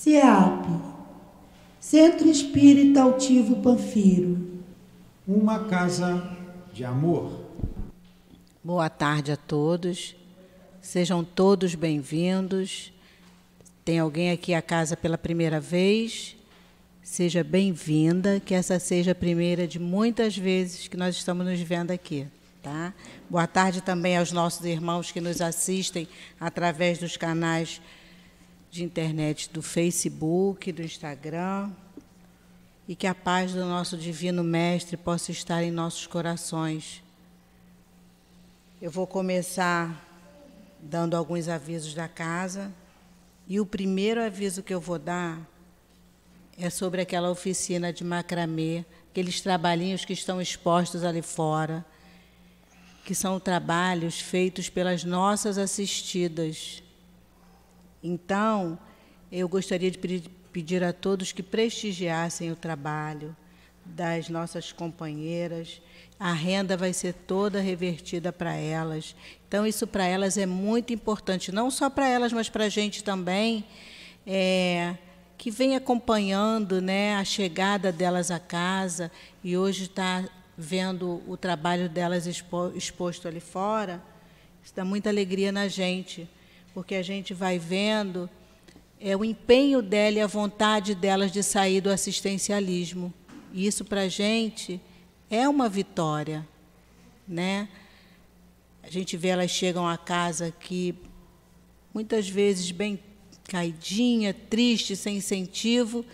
CEAP, Centro Espírita Altivo Panfiro. Uma casa de amor. Boa tarde a todos. Sejam todos bem-vindos. Tem alguém aqui à casa pela primeira vez? Seja bem-vinda, que essa seja a primeira de muitas vezes que nós estamos nos vendo aqui, tá? Boa tarde também aos nossos irmãos que nos assistem através dos canais de internet do Facebook, do Instagram, e que a paz do nosso Divino Mestre possa estar em nossos corações. Eu vou começar dando alguns avisos da casa, e o primeiro aviso que eu vou dar é sobre aquela oficina de macramê, aqueles trabalhinhos que estão expostos ali fora, que são trabalhos feitos pelas nossas assistidas. Então, eu gostaria de pedir a todos que prestigiassem o trabalho das nossas companheiras. A renda vai ser toda revertida para elas. Então, isso para elas é muito importante, não só para elas, mas para a gente também, que vem acompanhando, né, a chegada delas à casa e hoje está vendo o trabalho delas exposto ali fora. Isso dá muita alegria na gente, porque a gente vai vendo o empenho dela e a vontade delas de sair do assistencialismo. E isso, para a gente, é uma vitória, né? A gente vê elas chegam à casa aqui, muitas vezes bem caidinha, triste, sem incentivo,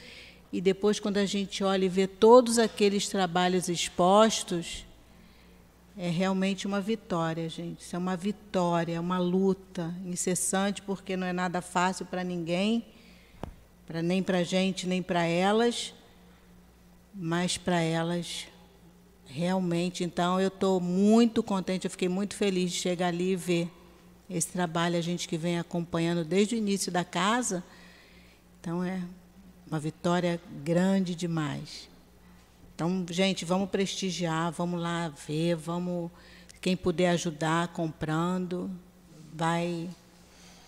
e depois, quando a gente olha e vê todos aqueles trabalhos expostos, é realmente uma vitória, gente. Isso é uma vitória, uma luta incessante, porque não é nada fácil para ninguém, nem para a gente, nem para elas, mas para elas, realmente. Então, eu estou muito contente, eu fiquei muito feliz de chegar ali e ver esse trabalho, a gente que vem acompanhando desde o início da casa. Então, é uma vitória grande demais. Então, gente, vamos prestigiar, vamos lá ver, quem puder ajudar comprando, vai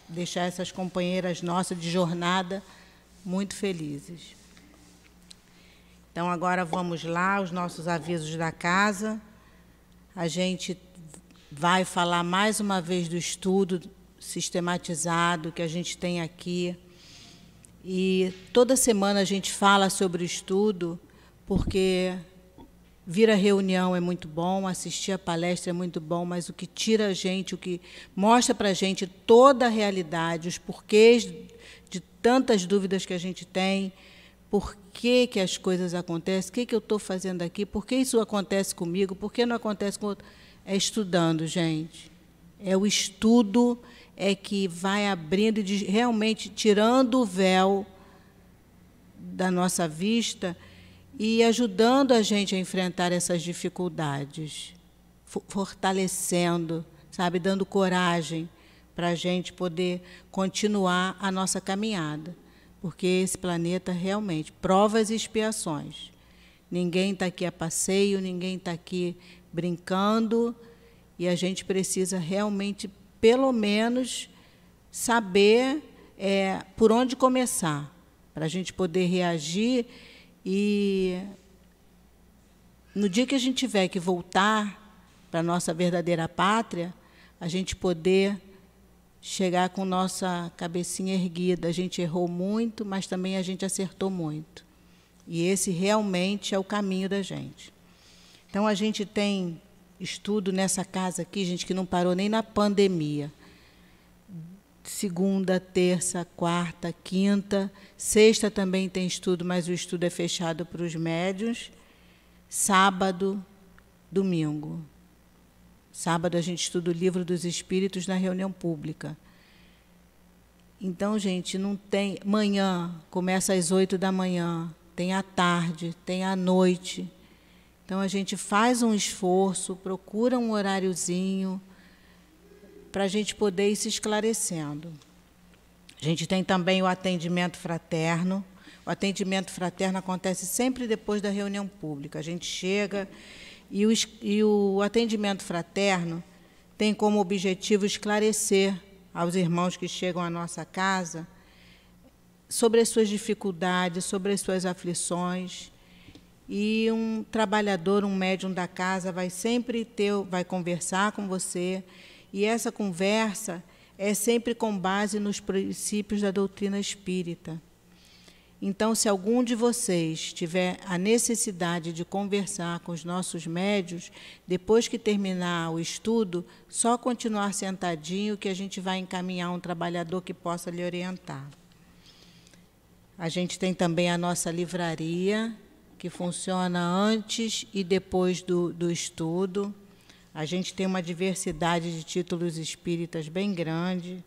deixar essas companheiras nossas de jornada muito felizes. Então, agora vamos lá, os nossos avisos da casa. A gente vai falar mais uma vez do estudo sistematizado que a gente tem aqui. E toda semana a gente fala sobre o estudo, porque vir à reunião é muito bom, assistir a palestra é muito bom, mas o que tira a gente, o que mostra para a gente toda a realidade, os porquês de tantas dúvidas que a gente tem, por que as coisas acontecem, o que eu estou fazendo aqui, por que isso acontece comigo, por que não acontece com outro. É estudando, gente. É o estudo que vai abrindo, realmente tirando o véu da nossa vista e ajudando a gente a enfrentar essas dificuldades, fortalecendo, sabe, dando coragem para a gente poder continuar a nossa caminhada. Porque esse planeta, realmente, provas e expiações. Ninguém está aqui a passeio, ninguém está aqui brincando, e a gente precisa realmente, pelo menos, saber por onde começar, para a gente poder reagir. E no dia que a gente tiver que voltar para a nossa verdadeira pátria, a gente poder chegar com nossa cabecinha erguida. A gente errou muito, mas também a gente acertou muito. E esse realmente é o caminho da gente. Então, a gente tem estudo nessa casa aqui, gente, que não parou nem na pandemia. Segunda, terça, quarta, quinta, sexta também tem estudo, mas o estudo é fechado para os médiuns. Sábado, domingo. Sábado a gente estuda o Livro dos Espíritos na reunião pública. Então, gente, não tem... Manhã, começa às 8 da manhã, tem à tarde, tem à noite. Então, a gente faz um esforço, procura um horáriozinho, para a gente poder ir se esclarecendo. A gente tem também o atendimento fraterno. O atendimento fraterno acontece sempre depois da reunião pública. A gente chega e o atendimento fraterno tem como objetivo esclarecer aos irmãos que chegam à nossa casa sobre as suas dificuldades, sobre as suas aflições. E um trabalhador, um médium da casa vai sempre vai conversar com você, e essa conversa é sempre com base nos princípios da doutrina espírita. Então, se algum de vocês tiver a necessidade de conversar com os nossos médiuns, depois que terminar o estudo, só continuar sentadinho que a gente vai encaminhar um trabalhador que possa lhe orientar. A gente tem também a nossa livraria, que funciona antes e depois do estudo. A gente tem uma diversidade de títulos espíritas bem grande.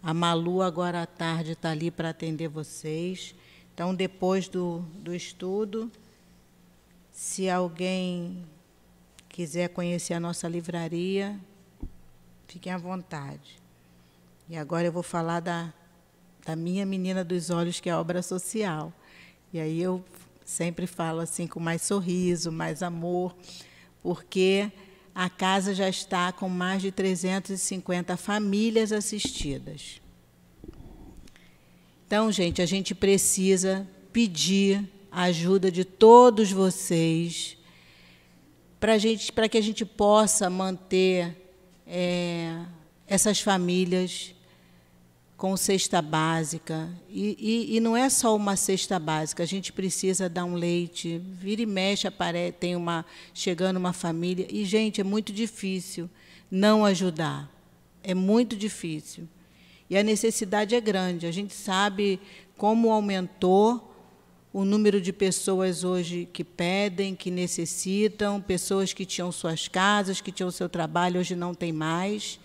A Malu, agora à tarde, está ali para atender vocês. Então, depois do estudo, se alguém quiser conhecer a nossa livraria, fiquem à vontade. E agora eu vou falar da minha Menina dos Olhos, que é a obra social. E aí eu sempre falo assim com mais sorriso, mais amor, porque a casa já está com mais de 350 famílias assistidas. Então, gente, a gente precisa pedir a ajuda de todos vocês para que a gente possa manter essas famílias com cesta básica. E não é só uma cesta básica, a gente precisa dar um leite, vira e mexe, chegando uma família. E, gente, é muito difícil não ajudar, é muito difícil. E a necessidade é grande. A gente sabe como aumentou o número de pessoas hoje que pedem, que necessitam, pessoas que tinham suas casas, que tinham seu trabalho, hoje não tem mais,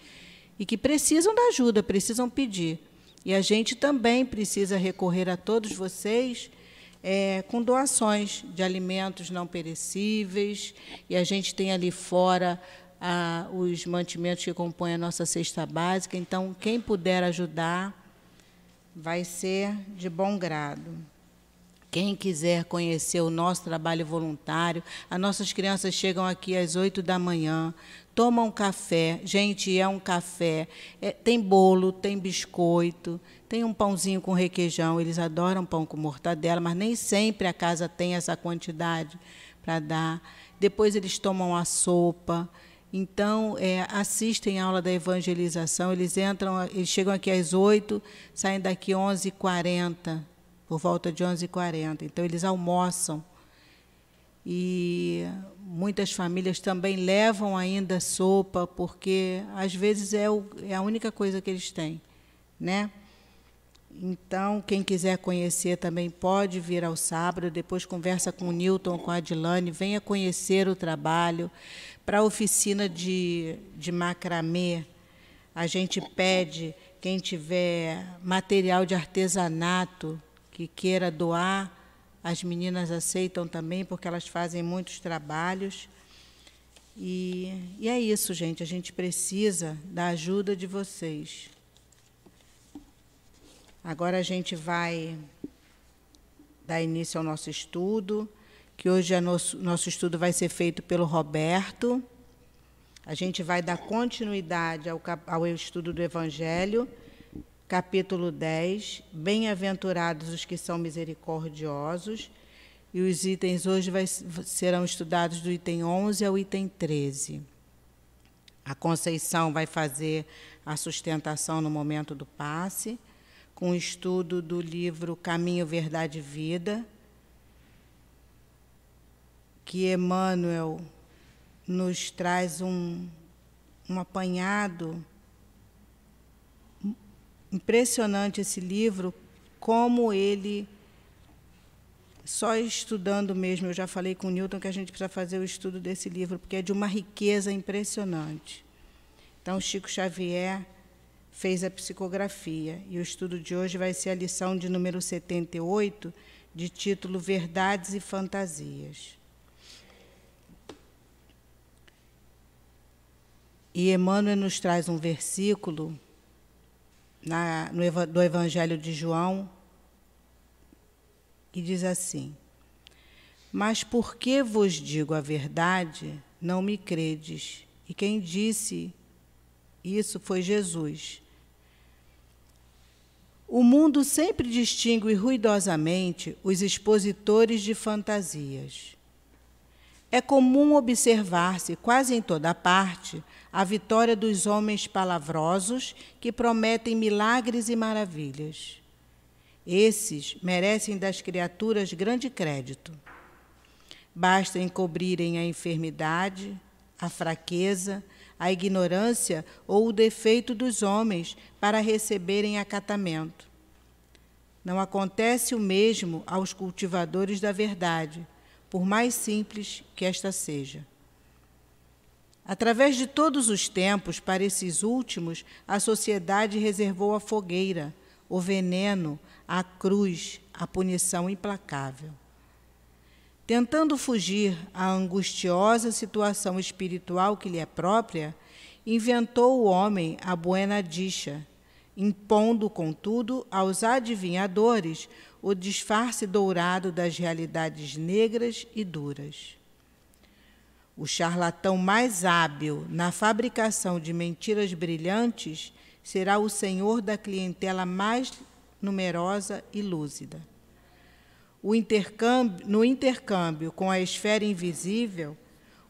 e que precisam da ajuda, precisam pedir. E a gente também precisa recorrer a todos vocês com doações de alimentos não perecíveis, e a gente tem ali fora os mantimentos que compõem a nossa cesta básica. Então, quem puder ajudar, vai ser de bom grado. Quem quiser conhecer o nosso trabalho voluntário, as nossas crianças chegam aqui às 8 da manhã, tomam café. Gente, é um café. Tem bolo, tem biscoito, tem um pãozinho com requeijão. Eles adoram pão com mortadela, mas nem sempre a casa tem essa quantidade para dar. Depois eles tomam a sopa. Então, assistem a aula da evangelização. Eles chegam aqui às 8, saem daqui 11h40, por volta de 11h40. Então, eles almoçam. E muitas famílias também levam ainda sopa, porque, às vezes, é a única coisa que eles têm, né? Então, quem quiser conhecer também pode vir ao sábado, depois conversa com o Newton, com a Adilane, venha conhecer o trabalho. Para a oficina de macramê, a gente pede, quem tiver material de artesanato que queira doar, as meninas aceitam também, porque elas fazem muitos trabalhos. E é isso, gente, a gente precisa da ajuda de vocês. Agora a gente vai dar início ao nosso estudo, que hoje nosso estudo vai ser feito pelo Roberto. A gente vai dar continuidade ao estudo do Evangelho, capítulo 10, Bem-aventurados os que são misericordiosos, e os itens hoje serão estudados do item 11 ao item 13. A Conceição vai fazer a sustentação no momento do passe, com o estudo do livro Caminho, Verdade e Vida, que Emmanuel nos traz um apanhado impressionante, esse livro, como ele, só estudando mesmo, eu já falei com o Newton que a gente precisa fazer o estudo desse livro, porque é de uma riqueza impressionante. Então, Chico Xavier fez a psicografia, e o estudo de hoje vai ser a lição de número 78, de título Verdades e Fantasias. E Emmanuel nos traz um versículo do Evangelho de João, que diz assim: mas porque vos digo a verdade, não me credes. E quem disse isso foi Jesus. O mundo sempre distingue ruidosamente os expositores de fantasias. É comum observar-se, quase em toda parte, a vitória dos homens palavrosos que prometem milagres e maravilhas. Esses merecem das criaturas grande crédito. Basta encobrirem a enfermidade, a fraqueza, a ignorância ou o defeito dos homens para receberem acatamento. Não acontece o mesmo aos cultivadores da verdade, por mais simples que esta seja. Através de todos os tempos, para esses últimos, a sociedade reservou a fogueira, o veneno, a cruz, a punição implacável. Tentando fugir à angustiosa situação espiritual que lhe é própria, inventou o homem a buena dicha, impondo, contudo, aos adivinhadores o disfarce dourado das realidades negras e duras. O charlatão mais hábil na fabricação de mentiras brilhantes será o senhor da clientela mais numerosa e lúcida. No intercâmbio com a esfera invisível,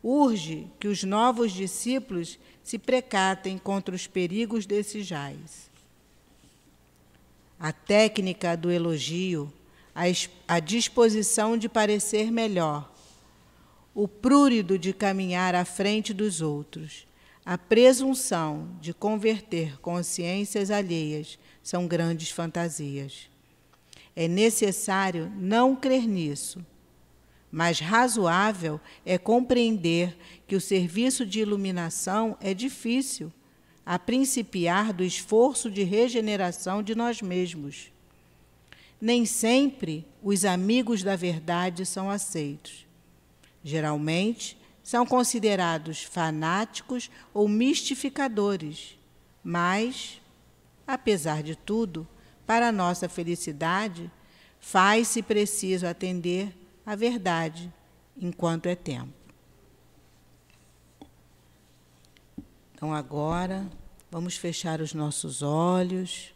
urge que os novos discípulos se precatem contra os perigos desse jaz. A técnica do elogio, a disposição de parecer melhor, o prurido de caminhar à frente dos outros, a presunção de converter consciências alheias são grandes fantasias. É necessário não crer nisso, mas razoável é compreender que o serviço de iluminação é difícil, a principiar do esforço de regeneração de nós mesmos. Nem sempre os amigos da verdade são aceitos. Geralmente, são considerados fanáticos ou mistificadores, mas, apesar de tudo, para nossa felicidade, faz-se preciso atender à verdade enquanto é tempo. Então, agora, vamos fechar os nossos olhos,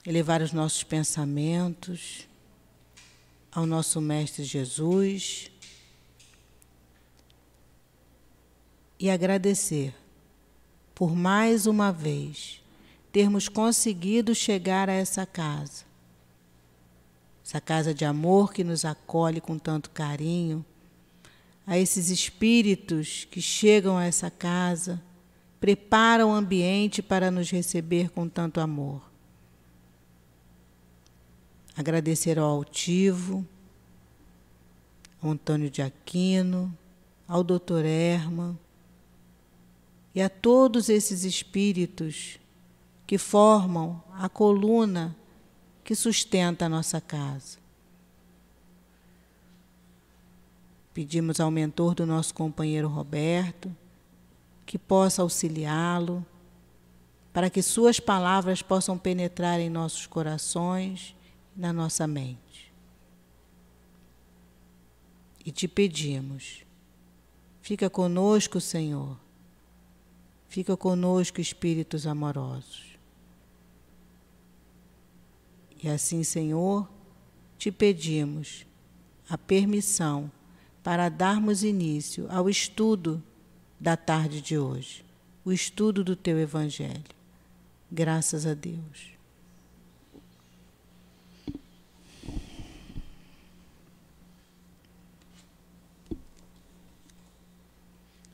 elevar os nossos pensamentos ao nosso Mestre Jesus e agradecer por mais uma vez termos conseguido chegar a essa casa de amor que nos acolhe com tanto carinho, a esses espíritos que chegam a essa casa, preparam o ambiente para nos receber com tanto amor. Agradecer ao Altivo, ao Antônio de Aquino, ao Dr. Herman e a todos esses espíritos que formam a coluna que sustenta a nossa casa. Pedimos ao mentor do nosso companheiro Roberto que possa auxiliá-lo, para que suas palavras possam penetrar em nossos corações e na nossa mente. E te pedimos, fica conosco, Senhor, fica conosco, espíritos amorosos. E assim, Senhor, te pedimos a permissão para darmos início ao estudo da tarde de hoje, o estudo do Teu Evangelho. Graças a Deus.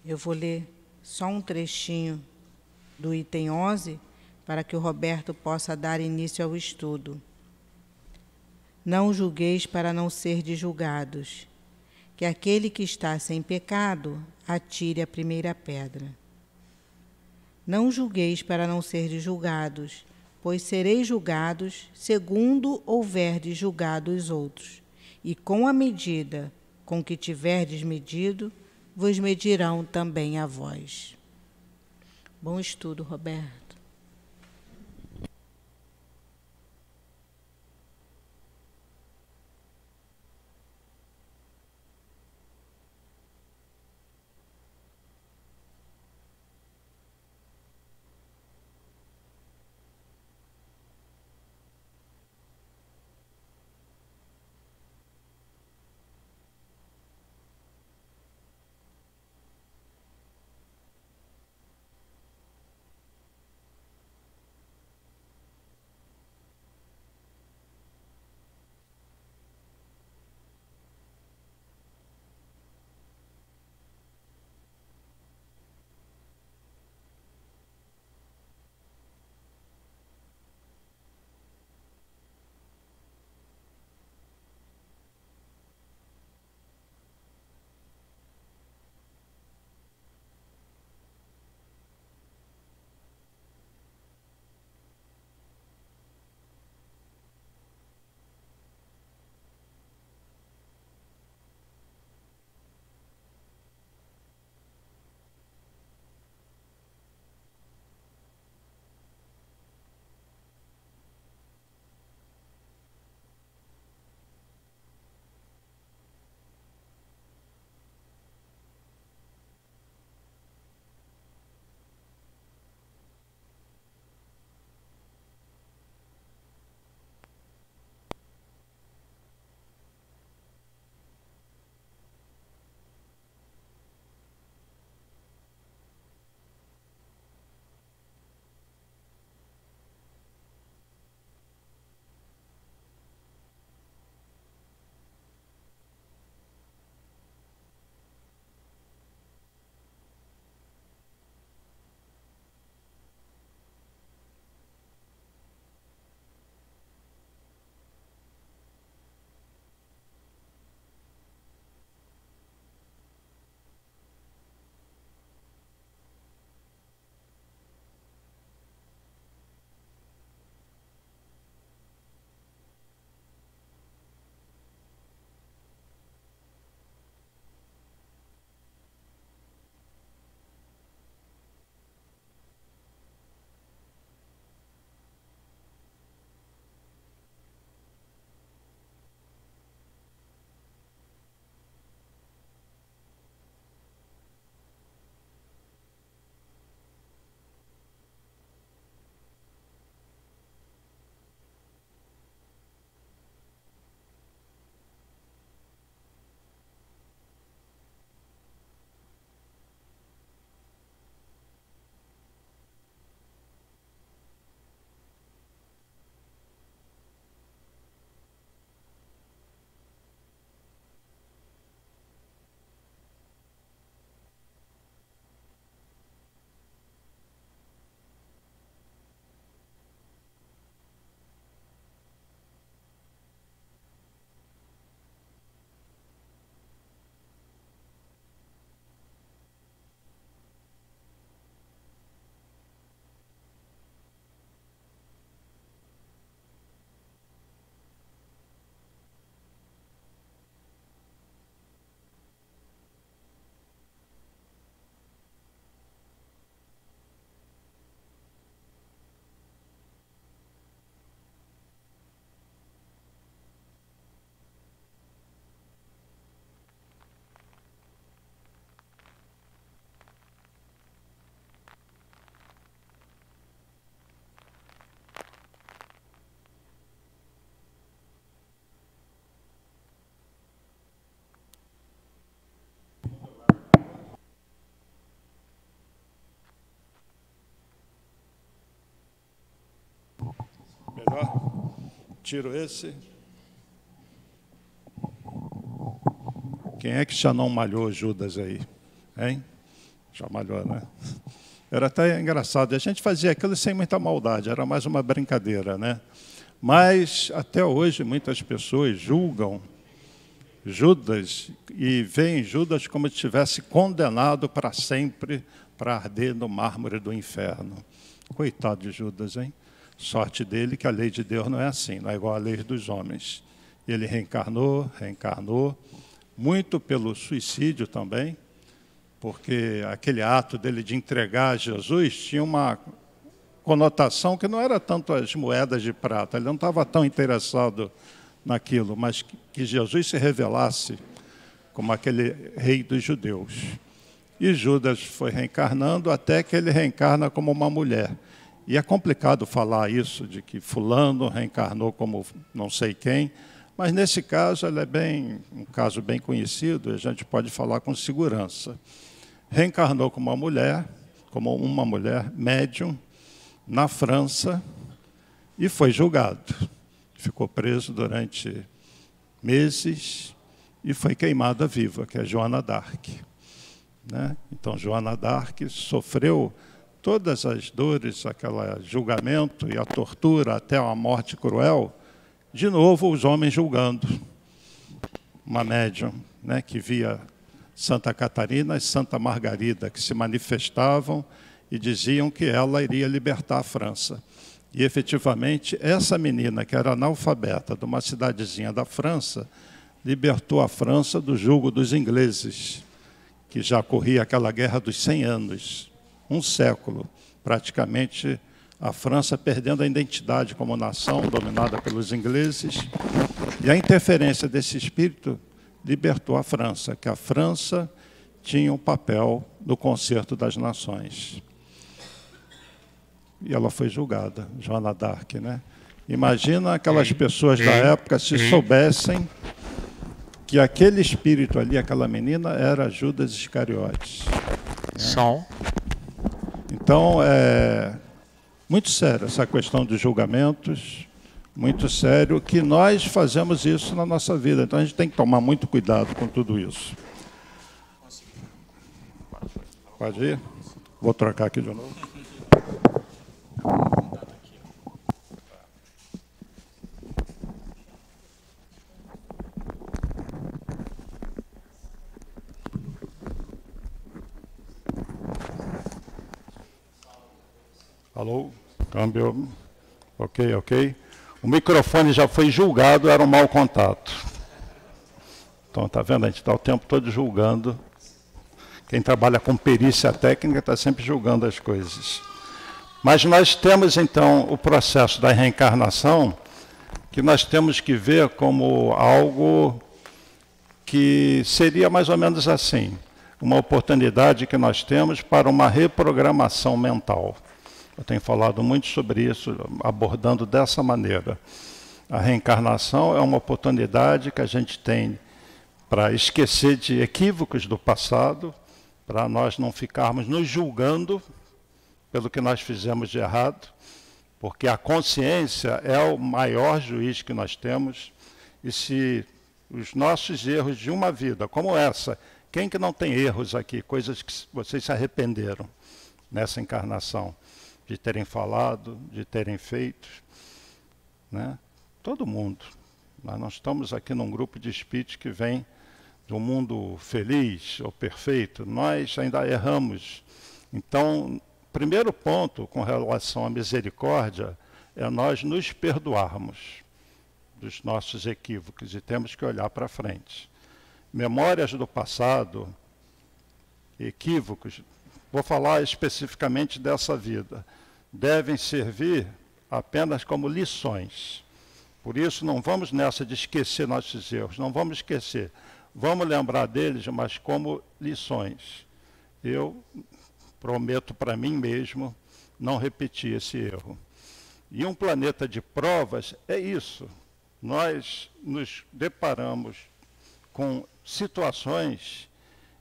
Eu vou ler só um trechinho do item 11 para que o Roberto possa dar início ao estudo. Não julgueis para não serdes julgados, que aquele que está sem pecado atire a primeira pedra. Não julgueis para não serdes julgados, pois sereis julgados segundo houverdes julgado os outros, e com a medida com que tiverdes medido, vos medirão também a vós. Bom estudo, Roberto. Tiro esse. Quem é que já não malhou Judas aí? Hein? Já malhou, né? Era até engraçado. A gente fazia aquilo sem muita maldade, era mais uma brincadeira, né? Mas, até hoje, muitas pessoas julgam Judas e veem Judas como se estivesse condenado para sempre para arder no mármore do inferno. Coitado de Judas, hein? Sorte dele que a lei de Deus não é assim, não é igual à lei dos homens. Ele reencarnou, muito pelo suicídio também, porque aquele ato dele de entregar a Jesus tinha uma conotação que não era tanto as moedas de prata, ele não estava tão interessado naquilo, mas que Jesus se revelasse como aquele rei dos judeus. E Judas foi reencarnando até que ele reencarna como uma mulher. E é complicado falar isso, de que fulano reencarnou como não sei quem, mas nesse caso ele é um caso bem conhecido, a gente pode falar com segurança. Reencarnou como uma mulher médium, na França, e foi julgado. Ficou preso durante meses e foi queimada viva, que é Joana d'Arc. Né? Então, Joana d'Arc sofreu todas as dores, aquele julgamento e a tortura até uma morte cruel. De novo, os homens julgando. Uma médium, né, que via Santa Catarina e Santa Margarida, que se manifestavam e diziam que ela iria libertar a França. E, efetivamente, essa menina, que era analfabeta, de uma cidadezinha da França, libertou a França do jugo dos ingleses, que já corria aquela guerra dos 100 anos, um século, praticamente a França perdendo a identidade como nação, dominada pelos ingleses, e a interferência desse espírito libertou a França, que a França tinha um papel no concerto das nações. E ela foi julgada, Joana d'Arc, né? Imagina aquelas pessoas da época se soubessem que aquele espírito ali, aquela menina, era Judas Iscariotes. Né? Então, é muito sério essa questão dos julgamentos, muito sério, que nós fazemos isso na nossa vida. Então, a gente tem que tomar muito cuidado com tudo isso. Pode ir? Vou trocar aqui de novo. Alô? Câmbio. Ok. O microfone já foi julgado, era um mau contato. Então, está vendo? A gente está o tempo todo julgando. Quem trabalha com perícia técnica está sempre julgando as coisas. Mas nós temos, então, o processo da reencarnação, que nós temos que ver como algo que seria mais ou menos assim, uma oportunidade que nós temos para uma reprogramação mental. Eu tenho falado muito sobre isso, abordando dessa maneira. A reencarnação é uma oportunidade que a gente tem para esquecer de equívocos do passado, para nós não ficarmos nos julgando pelo que nós fizemos de errado, porque a consciência é o maior juiz que nós temos, e se os nossos erros de uma vida, como essa, quem que não tem erros aqui, coisas que vocês se arrependeram nessa encarnação, de terem falado, de terem feito, né? Todo mundo. Nós não estamos aqui num grupo de espíritos que vem do mundo feliz ou perfeito, nós ainda erramos. Então, primeiro ponto com relação à misericórdia é nós nos perdoarmos dos nossos equívocos e temos que olhar para frente. Memórias do passado, equívocos, vou falar especificamente dessa vida, devem servir apenas como lições. Por isso, não vamos nessa de esquecer nossos erros, não vamos esquecer. Vamos lembrar deles, mas como lições. Eu prometo para mim mesmo não repetir esse erro. E um planeta de provas é isso. Nós nos deparamos com situações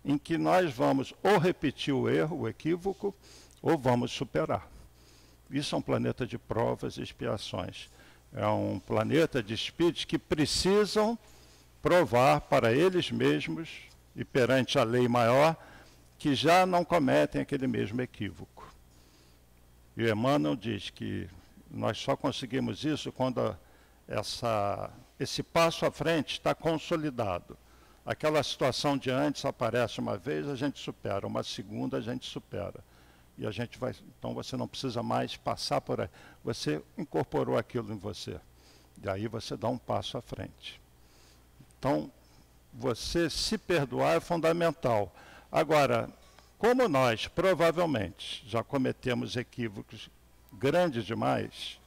em que nós vamos ou repetir o erro, o equívoco, ou vamos superar. Isso é um planeta de provas e expiações. É um planeta de espíritos que precisam provar para eles mesmos e perante a lei maior que já não cometem aquele mesmo equívoco. E Emmanuel diz que nós só conseguimos isso quando esse passo à frente está consolidado. Aquela situação de antes aparece uma vez, a gente supera, uma segunda a gente supera. E a gente vai, então você não precisa mais passar por aí. Você incorporou aquilo em você. E aí você dá um passo à frente. Então, você se perdoar é fundamental. Agora, como nós provavelmente já cometemos equívocos grandes demais,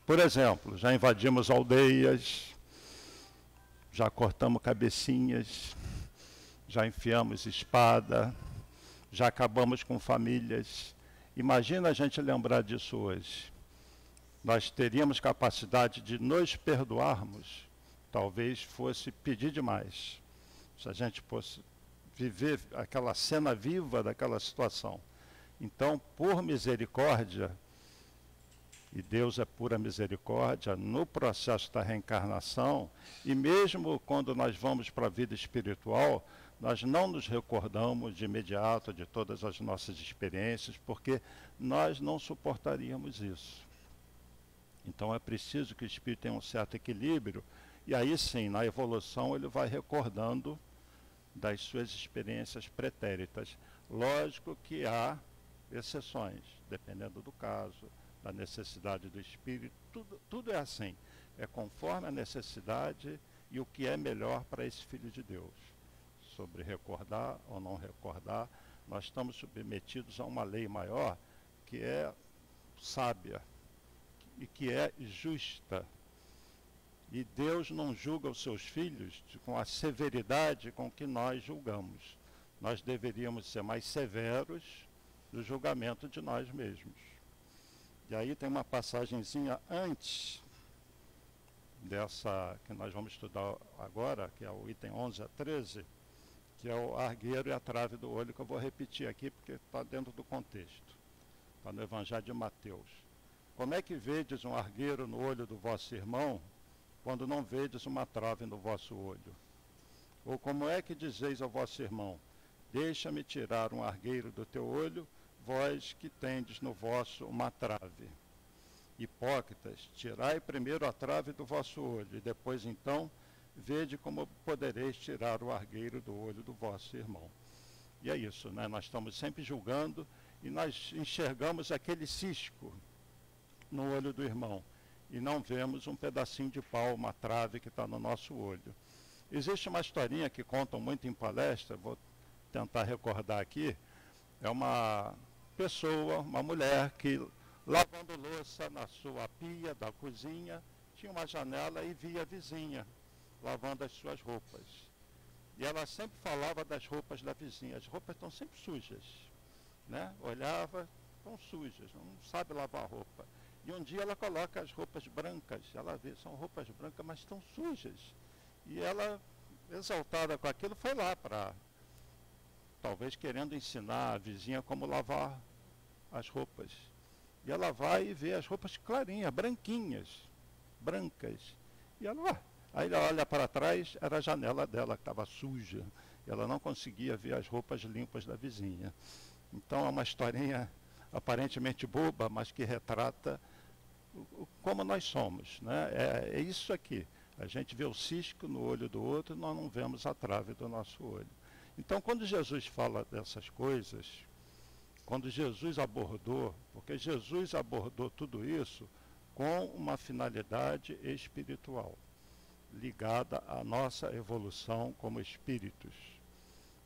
por exemplo, já invadimos aldeias, já cortamos cabecinhas, já enfiamos espada, já acabamos com famílias. Imagina a gente lembrar disso hoje. Nós teríamos capacidade de nos perdoarmos, talvez fosse pedir demais. Se a gente fosse viver aquela cena viva daquela situação. Então, por misericórdia, e Deus é pura misericórdia, no processo da reencarnação, e mesmo quando nós vamos para a vida espiritual, nós não nos recordamos de imediato de todas as nossas experiências, porque nós não suportaríamos isso. Então é preciso que o espírito tenha um certo equilíbrio, e aí sim, na evolução, ele vai recordando das suas experiências pretéritas. Lógico que há exceções, dependendo do caso, da necessidade do espírito, tudo é assim. É conforme a necessidade e o que é melhor para esse Filho de Deus. Sobre recordar ou não recordar, nós estamos submetidos a uma lei maior que é sábia e que é justa. E Deus não julga os seus filhos com a severidade com que nós julgamos. Nós deveríamos ser mais severos no julgamento de nós mesmos. E aí tem uma passagenzinha antes dessa que nós vamos estudar agora, que é o item 11 a 13, que é o argueiro e a trave do olho, que eu vou repetir aqui porque está dentro do contexto. Está no Evangelho de Mateus. Como é que vedes um argueiro no olho do vosso irmão, quando não vedes uma trave no vosso olho? Ou como é que dizeis ao vosso irmão, deixa-me tirar um argueiro do teu olho, vós que tendes no vosso uma trave? Hipócritas, tirai primeiro a trave do vosso olho, e depois então vede como podereis tirar o argueiro do olho do vosso irmão. E é isso, né? Nós estamos sempre julgando e nós enxergamos aquele cisco no olho do irmão e não vemos um pedacinho de pau, uma trave que está no nosso olho. Existe uma historinha que contam muito em palestra, vou tentar recordar aqui. É uma pessoa, uma mulher que, lavando louça na sua pia da cozinha, tinha uma janela e via a vizinha lavando as suas roupas. E ela sempre falava das roupas da vizinha. As roupas estão sempre sujas, né? Olhava, estão sujas, não sabe lavar a roupa. E um dia ela coloca as roupas brancas, ela vê, são roupas brancas, mas estão sujas. E ela, exaltada com aquilo, foi lá para, talvez querendo ensinar a vizinha como lavar as roupas. E ela vai e vê as roupas clarinhas, branquinhas, brancas. E ela, aí ela olha para trás, era a janela dela que estava suja. E ela não conseguia ver as roupas limpas da vizinha. Então é uma historinha aparentemente boba, mas que retrata como nós somos, né? É isso aqui. A gente vê o cisco no olho do outro, nós não vemos a trave do nosso olho. Então, quando Jesus fala dessas coisas, quando Jesus abordou, porque Jesus abordou tudo isso com uma finalidade espiritual, ligada à nossa evolução como espíritos.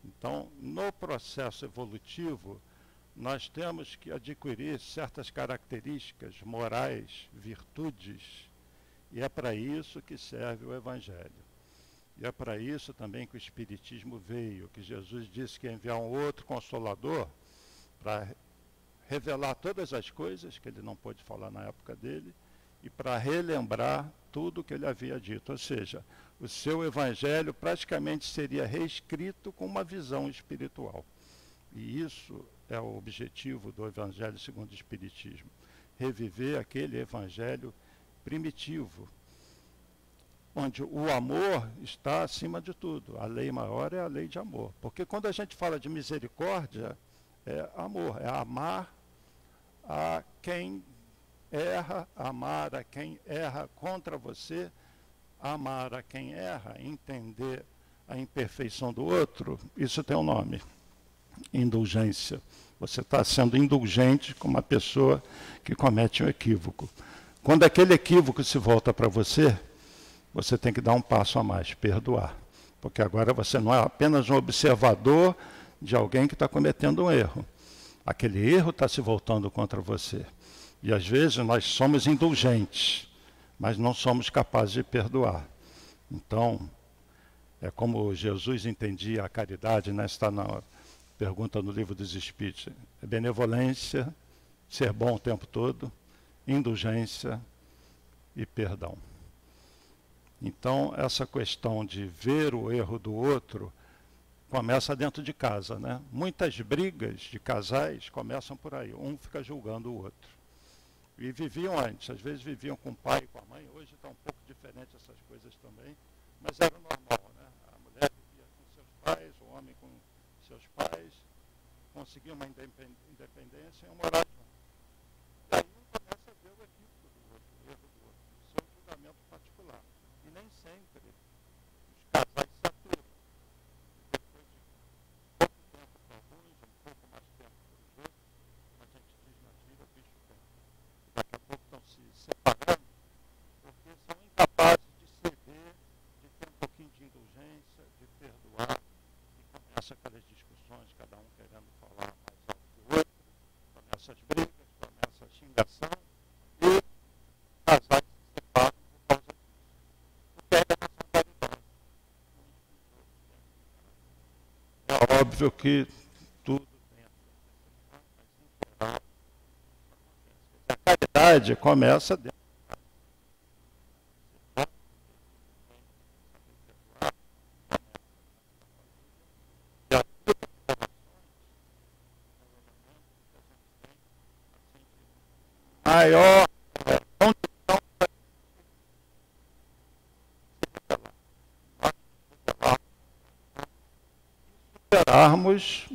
Então, no processo evolutivo, nós temos que adquirir certas características morais, virtudes, e é para isso que serve o Evangelho. E é para isso também que o Espiritismo veio, que Jesus disse que ia enviar um outro Consolador para revelar todas as coisas que ele não pôde falar na época dele e para relembrar tudo o que ele havia dito. Ou seja, o seu Evangelho praticamente seria reescrito com uma visão espiritual. E isso é o objetivo do Evangelho segundo o Espiritismo. Reviver aquele Evangelho primitivo, onde o amor está acima de tudo. A lei maior é a lei de amor. Porque quando a gente fala de misericórdia, é amor, é amar a quem erra, amar a quem erra contra você, amar a quem erra, entender a imperfeição do outro. Isso tem um nome: indulgência. Você está sendo indulgente com uma pessoa que comete um equívoco. Quando aquele equívoco se volta para você, você tem que dar um passo a mais, perdoar. Porque agora você não é apenas um observador de alguém que está cometendo um erro. Aquele erro está se voltando contra você. E às vezes nós somos indulgentes, mas não somos capazes de perdoar. Então, é como Jesus entendia a caridade, né? Está na pergunta no Livro dos Espíritos. É benevolência, ser bom o tempo todo, indulgência e perdão. Então, essa questão de ver o erro do outro começa dentro de casa, né? Muitas brigas de casais começam por aí. Um fica julgando o outro. E viviam antes, às vezes viviam com o pai e com a mãe. Hoje está um pouco diferente essas coisas também, mas era normal, né? A mulher vivia com seus pais, o homem com seus pais, conseguia uma independência e um morar junto. E aí um começa a ver o equívoco do outro, o erro do outro, o seu julgamento particular. E nem sempre os casais se aturam. Depois de pouco tempo para alguns, um pouco mais tempo para os outros, como a gente diz na gíria, o bicho pega. Daqui a pouco estão se separando, porque são incapazes de ceder, de ter um pouquinho de indulgência, de perdoar, e começa aquelas discussões, cada um querendo falar mais alto que o outro, começa as brigas, começa a xingação, e casais se separam por causa disso. Porque é a nossa caridade. É óbvio que tudo tem a sua exceção, mas em geral acontece. A caridade começa dentro. Maior condição para superarmos,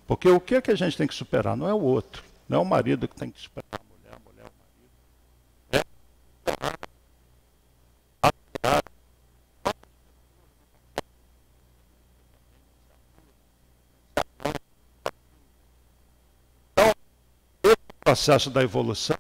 porque o que é que a gente tem que superar? Não é o outro, não é o marido que tem que superar a mulher é o marido. É superar a piada. Então, esse processo da evolução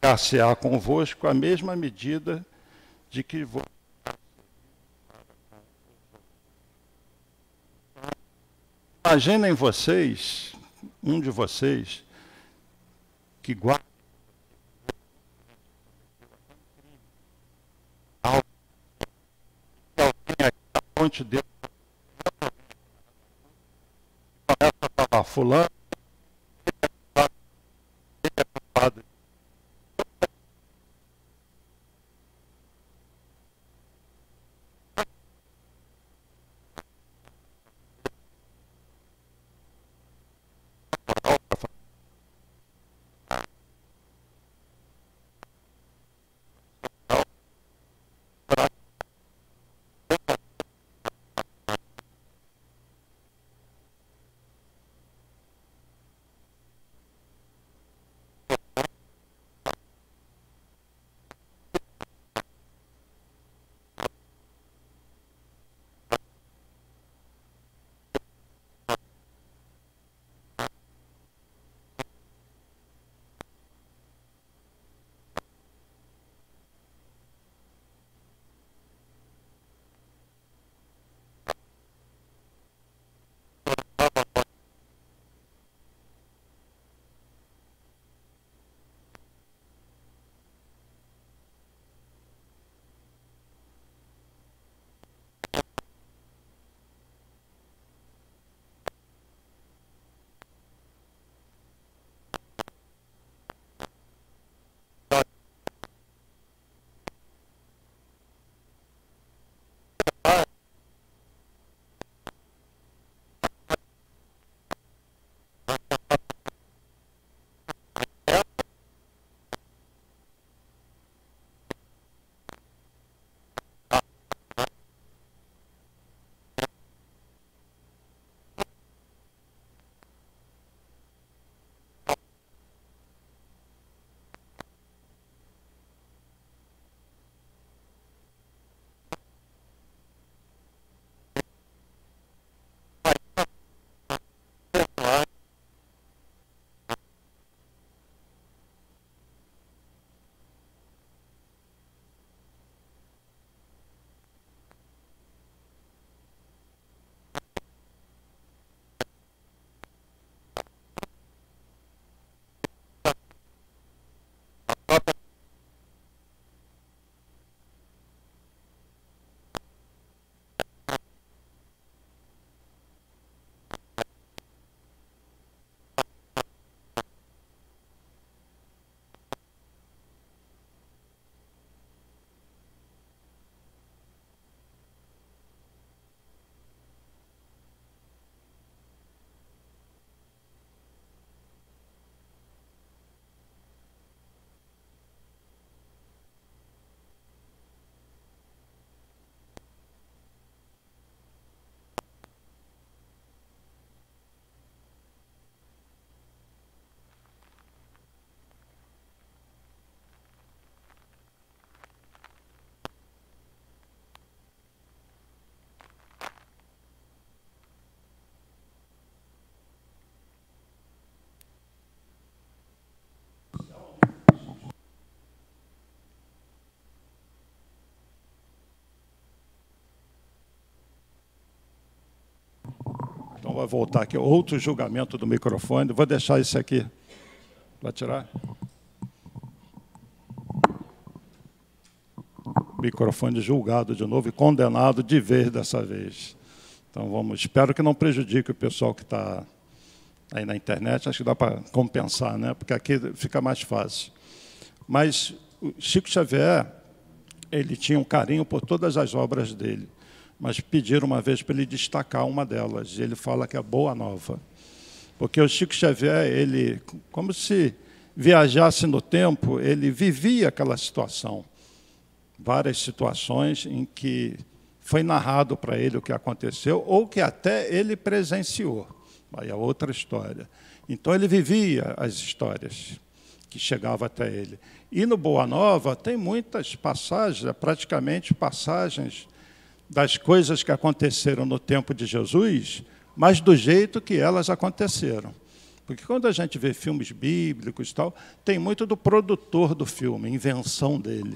entregar-se-á convosco a mesma medida de que vos. Imaginem vocês, um de vocês, que guarda alguém aqui na ponte dele, começa a falar, fulano, ele é culpado. vou voltar aqui, outro julgamento do microfone. Vou deixar esse aqui. Vai tirar? Microfone julgado de novo e condenado de vez dessa vez. Então, espero que não prejudique o pessoal que está aí na internet. Acho que dá para compensar, né? Porque aqui fica mais fácil. Mas o Chico Xavier, ele tinha um carinho por todas as obras dele, mas pediram uma vez para ele destacar uma delas, e ele fala que é Boa Nova. Porque o Chico Xavier, ele, como se viajasse no tempo, ele vivia aquela situação. Várias situações em que foi narrado para ele o que aconteceu, ou que até ele presenciou. Aí é outra história. Então, ele vivia as histórias que chegavam até ele. E no Boa Nova tem muitas passagens, praticamente passagens das coisas que aconteceram no tempo de Jesus, mas do jeito que elas aconteceram. Porque quando a gente vê filmes bíblicos e tal, tem muito do produtor do filme, invenção dele.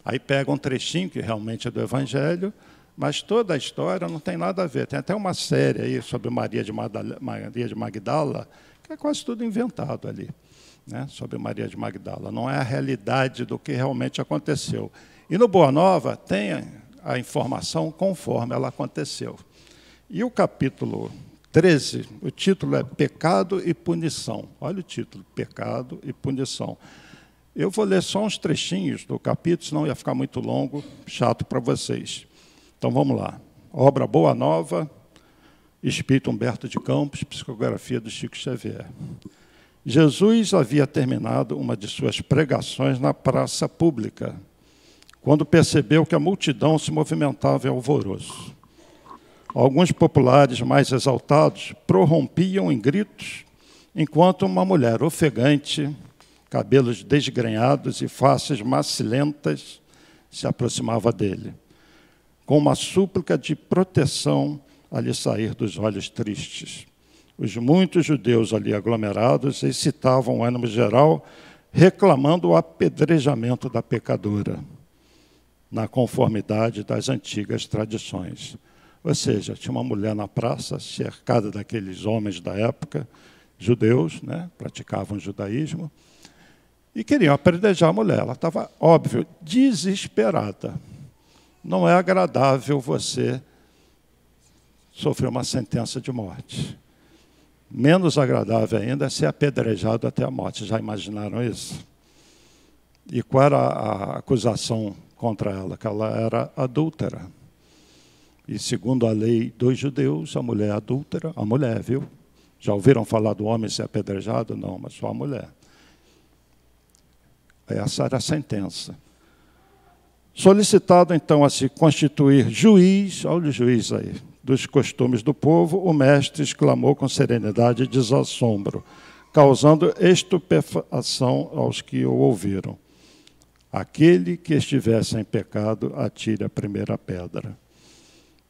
Aí pega um trechinho, que realmente é do Evangelho, mas toda a história não tem nada a ver. Tem até uma série aí sobre Maria de Magdala, que é quase tudo inventado ali, né, sobre Maria de Magdala. Não é a realidade do que realmente aconteceu. E no Boa Nova tem a informação conforme ela aconteceu. E o capítulo 13, o título é Pecado e Punição. Olha o título, Pecado e Punição. Eu vou ler só uns trechinhos do capítulo, senão ia ficar muito longo, chato para vocês. Então, vamos lá. Obra Boa Nova, Espírito Humberto de Campos, psicografia do Chico Xavier. Jesus havia terminado uma de suas pregações na praça pública, quando percebeu que a multidão se movimentava em alvoroço. Alguns populares mais exaltados prorrompiam em gritos, enquanto uma mulher ofegante, cabelos desgrenhados e faces macilentas, se aproximava dele, com uma súplica de proteção a lhe sair dos olhos tristes. Os muitos judeus ali aglomerados excitavam o ânimo geral, reclamando o apedrejamento da pecadora, na conformidade das antigas tradições. Ou seja, tinha uma mulher na praça, cercada daqueles homens da época, judeus, né, praticavam o judaísmo, e queriam apedrejar a mulher. Ela estava, óbvio, desesperada. Não é agradável você sofrer uma sentença de morte. Menos agradável ainda é ser apedrejado até a morte. Já imaginaram isso? E qual era a acusação contra ela? Que ela era adúltera. E segundo a lei dos judeus, a mulher é adúltera, a mulher, viu? Já ouviram falar do homem ser apedrejado? Não, mas só a mulher. Essa era a sentença. Solicitado, então, a se constituir juiz, olha o juiz aí, dos costumes do povo, o mestre exclamou com serenidade e desassombro, causando estupefação aos que o ouviram. Aquele que estivesse em pecado, atire a primeira pedra.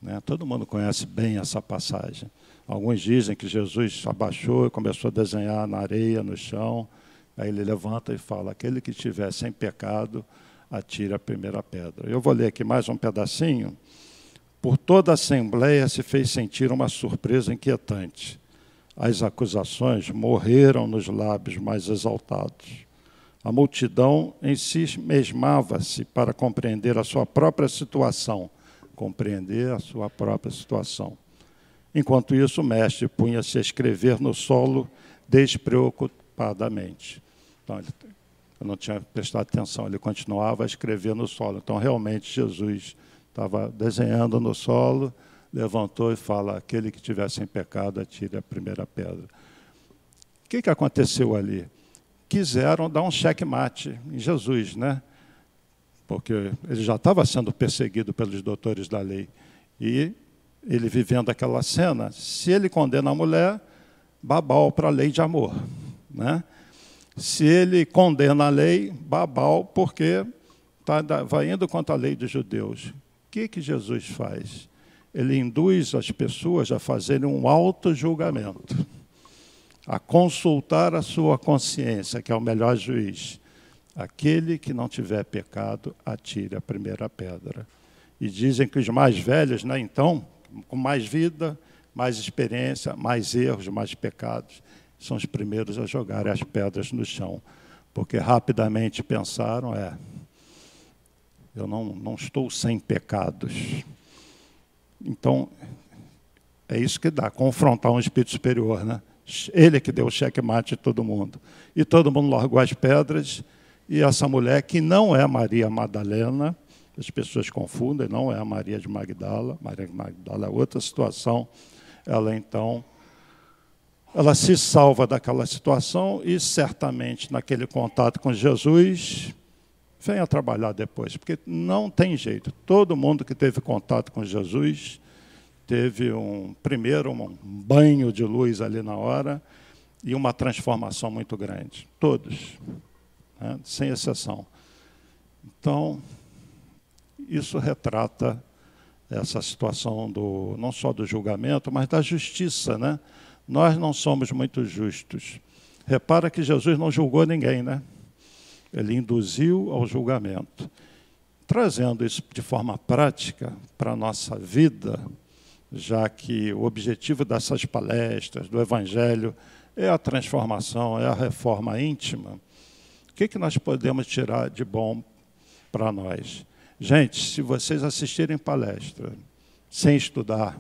Né? Todo mundo conhece bem essa passagem. Alguns dizem que Jesus abaixou e começou a desenhar na areia, no chão. Aí ele levanta e fala, aquele que estiver sem pecado, atire a primeira pedra. Eu vou ler aqui mais um pedacinho. Por toda a assembleia se fez sentir uma surpresa inquietante. As acusações morreram nos lábios mais exaltados. A multidão em si mesmava-se para compreender a sua própria situação. Enquanto isso, o mestre punha-se a escrever no solo despreocupadamente. Então, eu não tinha prestado atenção, ele continuava a escrever no solo. Então, realmente, Jesus estava desenhando no solo, levantou e fala, aquele que tivesse em pecado, atire a primeira pedra. O que aconteceu ali? Quiseram dar um checkmate em Jesus, né? Porque ele já estava sendo perseguido pelos doutores da lei. E ele vivendo aquela cena, se ele condena a mulher, babau para a lei de amor, né? Se ele condena a lei, babau, porque vai indo contra a lei dos judeus. O que Jesus faz? Ele induz as pessoas a fazerem um auto-julgamento, a consultar a sua consciência, que é o melhor juiz. Aquele que não tiver pecado, atire a primeira pedra. E dizem que os mais velhos, né, então, com mais vida, mais experiência, mais erros, mais pecados, são os primeiros a jogarem as pedras no chão, porque rapidamente pensaram, eu não estou sem pecados. Então, é isso que dá, confrontar um espírito superior, né? Ele é que deu o checkmate de todo mundo. E todo mundo largou as pedras, e essa mulher, que não é Maria Madalena, as pessoas confundem, não é a Maria de Magdala, Maria de Magdala é outra situação, ela se salva daquela situação e, certamente, naquele contato com Jesus, venha trabalhar depois, porque não tem jeito. Todo mundo que teve contato com Jesus teve primeiro um banho de luz ali na hora e uma transformação muito grande. Todos, né? Sem exceção. Então, isso retrata essa situação não só do julgamento, mas da justiça, né? Nós não somos muito justos. Repara que Jesus não julgou ninguém, né? Ele induziu ao julgamento. Trazendo isso de forma prática para a nossa vida, já que o objetivo dessas palestras, do Evangelho, é a transformação, é a reforma íntima, o que nós podemos tirar de bom para nós? Gente, se vocês assistirem palestra sem estudar,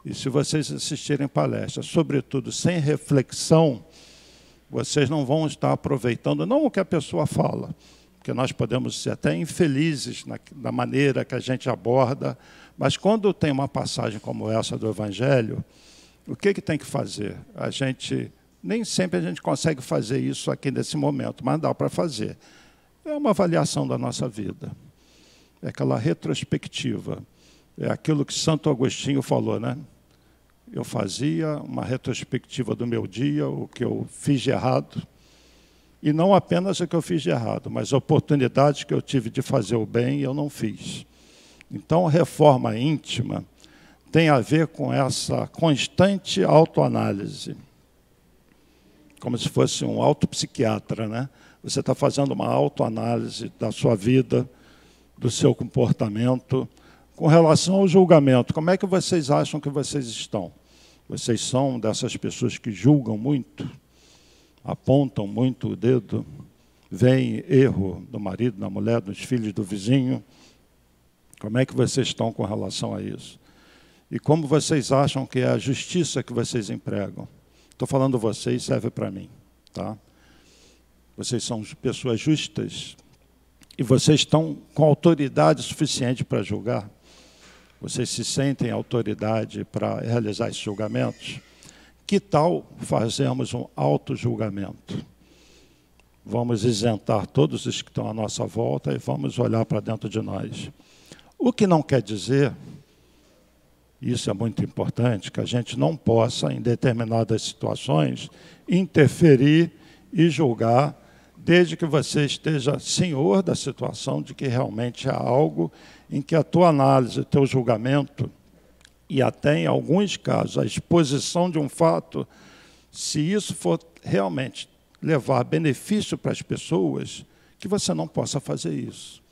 e se vocês assistirem palestra, sobretudo sem reflexão, vocês não vão estar aproveitando, não o que a pessoa fala, porque nós podemos ser até infelizes na maneira que a gente aborda, mas quando tem uma passagem como essa do Evangelho, o que tem que fazer? Nem sempre a gente consegue fazer isso aqui nesse momento, mas dá para fazer. É uma avaliação da nossa vida. É aquela retrospectiva. É aquilo que Santo Agostinho falou, né? Eu fazia uma retrospectiva do meu dia, o que eu fiz de errado, e não apenas o que eu fiz de errado, mas oportunidades que eu tive de fazer o bem e eu não fiz. Então, reforma íntima tem a ver com essa constante autoanálise, como se fosse um autopsiquiatra, né? Você está fazendo uma autoanálise da sua vida, do seu comportamento, com relação ao julgamento. Como é que vocês acham que vocês estão? Vocês são dessas pessoas que julgam muito, apontam muito o dedo, veem erro do marido, da mulher, dos filhos, do vizinho? Como é que vocês estão com relação a isso? E como vocês acham que é a justiça que vocês empregam? Estou falando vocês, serve para mim, tá? Vocês são pessoas justas e vocês estão com autoridade suficiente para julgar? Vocês se sentem autoridade para realizar esses julgamentos? Que tal fazermos um auto-julgamento? Vamos isentar todos os que estão à nossa volta e vamos olhar para dentro de nós. O que não quer dizer, isso é muito importante, que a gente não possa, em determinadas situações, interferir e julgar, desde que você esteja senhor da situação, de que realmente há algo em que a tua análise, o teu julgamento, e até em alguns casos a exposição de um fato, se isso for realmente levar benefício para as pessoas, que você não possa fazer isso.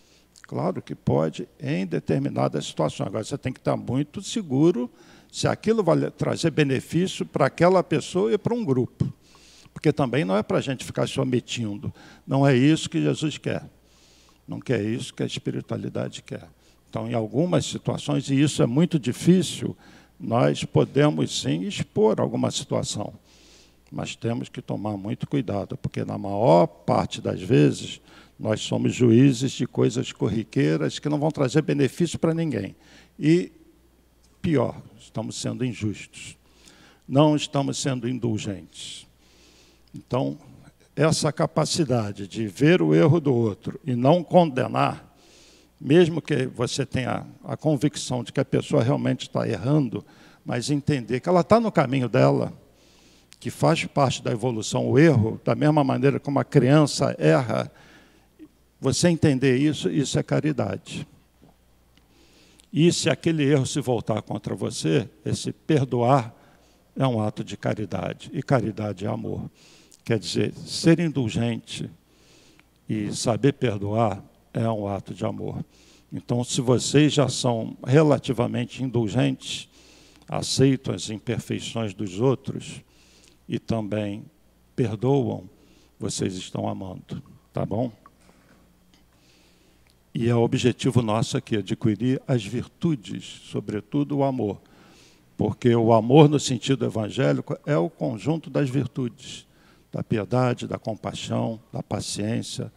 Claro que pode em determinadas situações. Agora, você tem que estar muito seguro se aquilo vai trazer benefício para aquela pessoa e para um grupo. Porque também não é para a gente ficar se omitindo. Não é isso que Jesus quer. Não quer isso que a espiritualidade quer. Então, em algumas situações, e isso é muito difícil, nós podemos sim expor alguma situação. Mas temos que tomar muito cuidado, porque na maior parte das vezes nós somos juízes de coisas corriqueiras que não vão trazer benefício para ninguém. E, pior, estamos sendo injustos. Não estamos sendo indulgentes. Então, essa capacidade de ver o erro do outro e não condenar, mesmo que você tenha a convicção de que a pessoa realmente está errando, mas entender que ela está no caminho dela, que faz parte da evolução o erro, da mesma maneira como a criança erra, você entender isso, isso é caridade. E se aquele erro se voltar contra você, esse perdoar é um ato de caridade, e caridade é amor. Quer dizer, ser indulgente e saber perdoar é um ato de amor. Então, se vocês já são relativamente indulgentes, aceitam as imperfeições dos outros e também perdoam, vocês estão amando, tá bom? E é o objetivo nosso aqui, adquirir as virtudes, sobretudo o amor. Porque o amor, no sentido evangélico, é o conjunto das virtudes, da piedade, da compaixão, da paciência,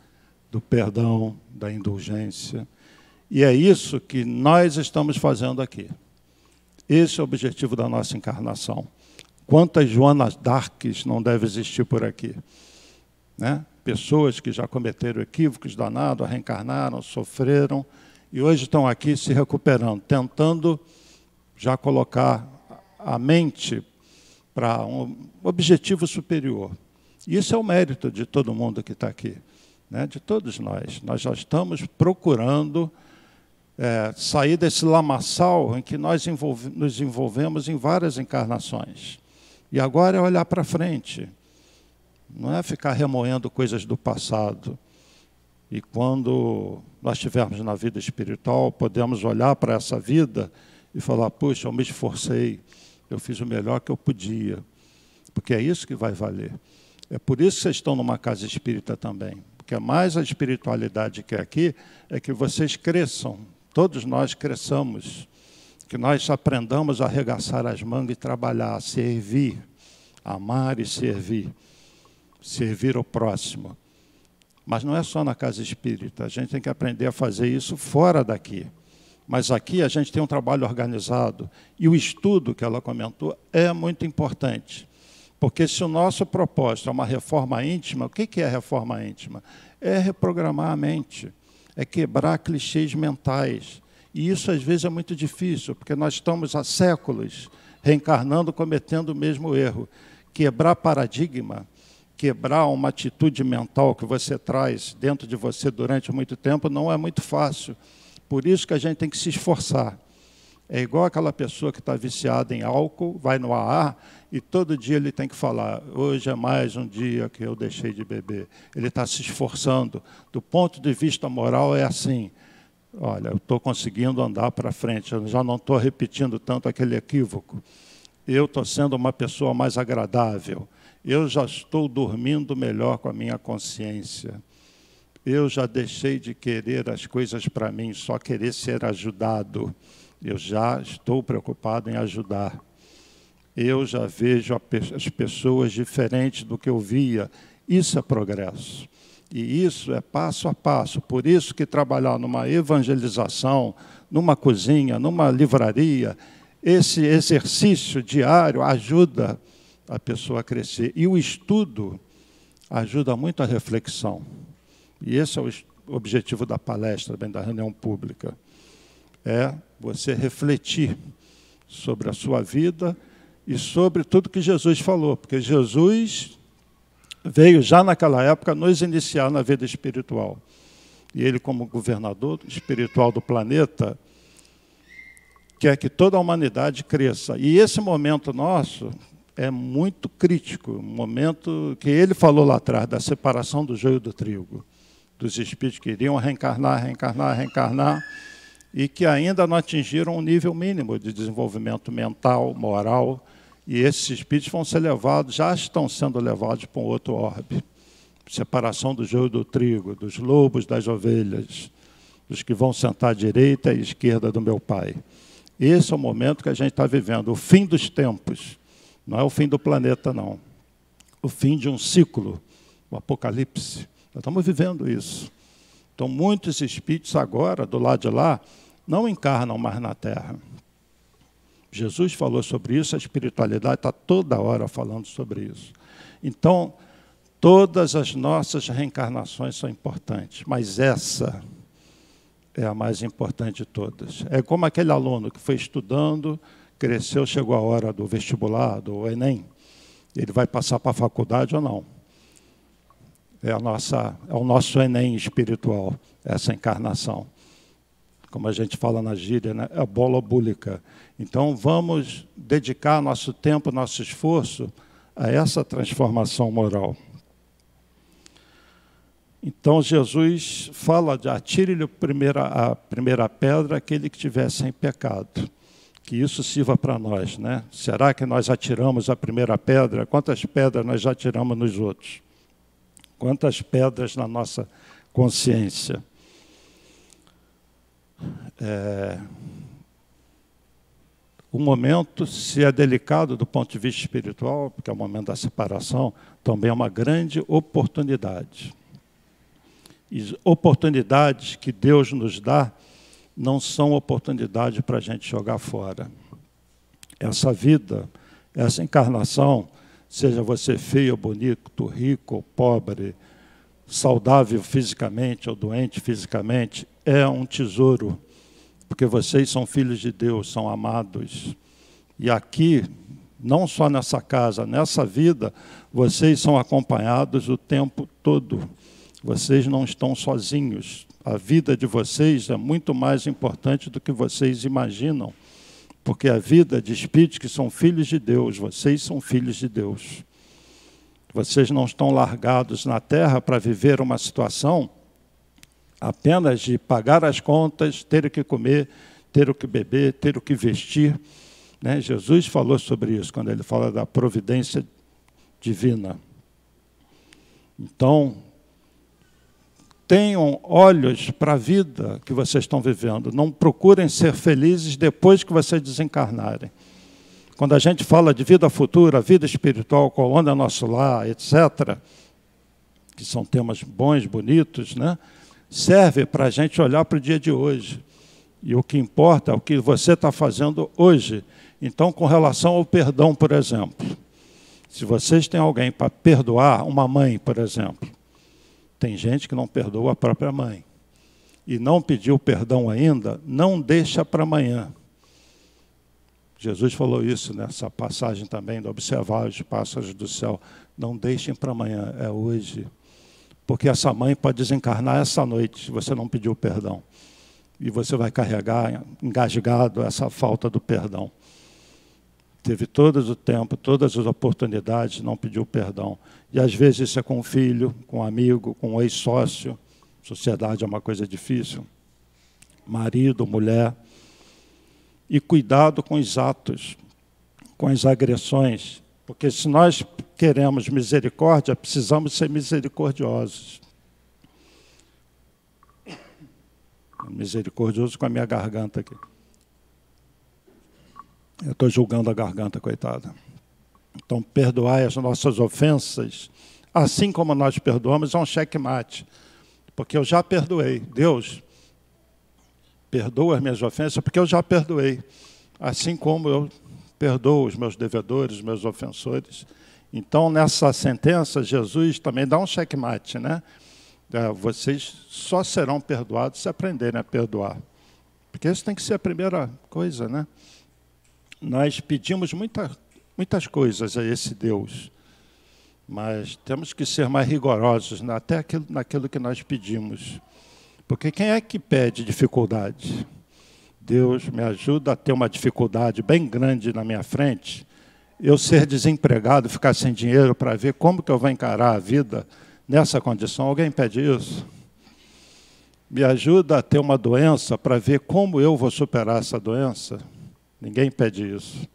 do perdão, da indulgência. E é isso que nós estamos fazendo aqui. Esse é o objetivo da nossa encarnação. Quantas Joanas d'Arcs não devem existir por aqui? Né? Pessoas que já cometeram equívocos danados, reencarnaram, sofreram, e hoje estão aqui se recuperando, tentando já colocar a mente para um objetivo superior. E isso é o mérito de todo mundo que está aqui, né? De todos nós. Nós já estamos procurando sair desse lamaçal em que nós nos envolvemos em várias encarnações. E agora é olhar para frente, não é ficar remoendo coisas do passado. E quando nós estivermos na vida espiritual, podemos olhar para essa vida e falar, puxa, eu me esforcei, eu fiz o melhor que eu podia. Porque é isso que vai valer. É por isso que vocês estão numa casa espírita também. Porque mais a espiritualidade que é aqui, é que vocês cresçam, todos nós cresçamos, que nós aprendamos a arregaçar as mangas e trabalhar, servir, amar e servir ao próximo. Mas não é só na casa espírita, a gente tem que aprender a fazer isso fora daqui. Mas aqui a gente tem um trabalho organizado, e o estudo que ela comentou é muito importante. Porque se o nosso propósito é uma reforma íntima, o que é reforma íntima? É reprogramar a mente, é quebrar clichês mentais. E isso às vezes é muito difícil, porque nós estamos há séculos reencarnando, cometendo o mesmo erro. Quebrar paradigma, quebrar uma atitude mental que você traz dentro de você durante muito tempo não é muito fácil. Por isso que a gente tem que se esforçar. É igual aquela pessoa que está viciada em álcool, vai no AA e todo dia ele tem que falar, hoje é mais um dia que eu deixei de beber. Ele está se esforçando. Do ponto de vista moral é assim, olha, eu estou conseguindo andar para frente, eu já não estou repetindo tanto aquele equívoco. Eu estou sendo uma pessoa mais agradável. Eu já estou dormindo melhor com a minha consciência. Eu já deixei de querer as coisas para mim, só querer ser ajudado. Eu já estou preocupado em ajudar. Eu já vejo as pessoas diferentes do que eu via. Isso é progresso. E isso é passo a passo. Por isso que trabalhar numa evangelização, numa cozinha, numa livraria, esse exercício diário ajuda a pessoa a crescer. E o estudo ajuda muito a reflexão. E esse é o objetivo da palestra, da reunião pública. É você refletir sobre a sua vida e sobre tudo que Jesus falou. Porque Jesus veio já naquela época nos iniciar na vida espiritual. E ele, como governador espiritual do planeta, quer que toda a humanidade cresça. E esse momento nosso é muito crítico, um momento que ele falou lá atrás, da separação do joio do trigo, dos espíritos que iriam reencarnar, e que ainda não atingiram um nível mínimo de desenvolvimento mental, moral, e esses espíritos vão ser levados, já estão sendo levados para um outro orbe. Separação do joio do trigo, dos lobos, das ovelhas, dos que vão sentar à direita e à esquerda do meu Pai. Esse é o momento que a gente está vivendo, o fim dos tempos. Não é o fim do planeta, não. O fim de um ciclo, o apocalipse. Nós estamos vivendo isso. Então, muitos espíritos agora, do lado de lá, não encarnam mais na Terra. Jesus falou sobre isso, a espiritualidade está toda hora falando sobre isso. Então, todas as nossas reencarnações são importantes, mas essa é a mais importante de todas. É como aquele aluno que foi estudando, cresceu, chegou a hora do vestibular, do Enem. Ele vai passar para a faculdade ou não? É o nosso Enem espiritual, essa encarnação. Como a gente fala na gíria, né? É a bola búlica. Então, vamos dedicar nosso tempo, nosso esforço a essa transformação moral. Então, Jesus fala de atire-lhe a primeira pedra aquele que estiver sem pecado. que isso sirva para nós, né? Será que nós atiramos a primeira pedra? Quantas pedras nós já atiramos nos outros? Quantas pedras na nossa consciência? O momento, se é delicado do ponto de vista espiritual, porque é o momento da separação, também é uma grande oportunidade. E oportunidades que Deus nos dá não são oportunidades para a gente jogar fora. Essa vida, essa encarnação, seja você feio ou bonito, rico ou pobre, saudável fisicamente ou doente fisicamente, é um tesouro, porque vocês são filhos de Deus, são amados. E aqui, não só nessa casa, nessa vida, vocês são acompanhados o tempo todo. Vocês não estão sozinhos. A vida de vocês é muito mais importante do que vocês imaginam, porque a vida de espíritos que são filhos de Deus, vocês são filhos de Deus. Vocês não estão largados na terra para viver uma situação apenas de pagar as contas, ter o que comer, ter o que beber, ter o que vestir. Né? Jesus falou sobre isso, quando ele fala da providência divina. Então, tenham olhos para a vida que vocês estão vivendo. Não procurem ser felizes depois que vocês desencarnarem. Quando a gente fala de vida futura, vida espiritual, qual é nosso lar, etc., que são temas bons, bonitos, né? Serve para a gente olhar para o dia de hoje. E o que importa é o que você está fazendo hoje. Então, com relação ao perdão, por exemplo, se vocês têm alguém para perdoar, uma mãe, por exemplo, tem gente que não perdoa a própria mãe. E não pediu perdão ainda, não deixa para amanhã. Jesus falou isso nessa passagem também, de observar os pássaros do céu. Não deixem para amanhã, é hoje. Porque essa mãe pode desencarnar essa noite, se você não pediu perdão. E você vai carregar, engasgado, essa falta do perdão. Teve todo o tempo, todas as oportunidades, não pediu perdão. E às vezes isso é com um filho, com um amigo, com um ex-sócio. Sociedade é uma coisa difícil. Marido, mulher. E cuidado com os atos, com as agressões. Porque se nós queremos misericórdia, precisamos ser misericordiosos. Misericordioso com a minha garganta aqui. Eu estou julgando a garganta, coitada. Então, perdoai as nossas ofensas, assim como nós perdoamos, é um checkmate. Porque eu já perdoei. Deus, perdoa as minhas ofensas, porque eu já perdoei. Assim como eu perdoo os meus devedores, os meus ofensores. Então, nessa sentença, Jesus também dá um checkmate, né? Vocês só serão perdoados se aprenderem a perdoar. Porque isso tem que ser a primeira coisa, né? Nós pedimos muitas coisas a esse Deus, mas temos que ser mais rigorosos, né? Até naquilo que nós pedimos. Porque quem é que pede dificuldade? Deus me ajuda a ter uma dificuldade bem grande na minha frente, eu ser desempregado, ficar sem dinheiro para ver como que eu vou encarar a vida nessa condição. Alguém pede isso? Me ajuda a ter uma doença para ver como eu vou superar essa doença? Ninguém pede isso.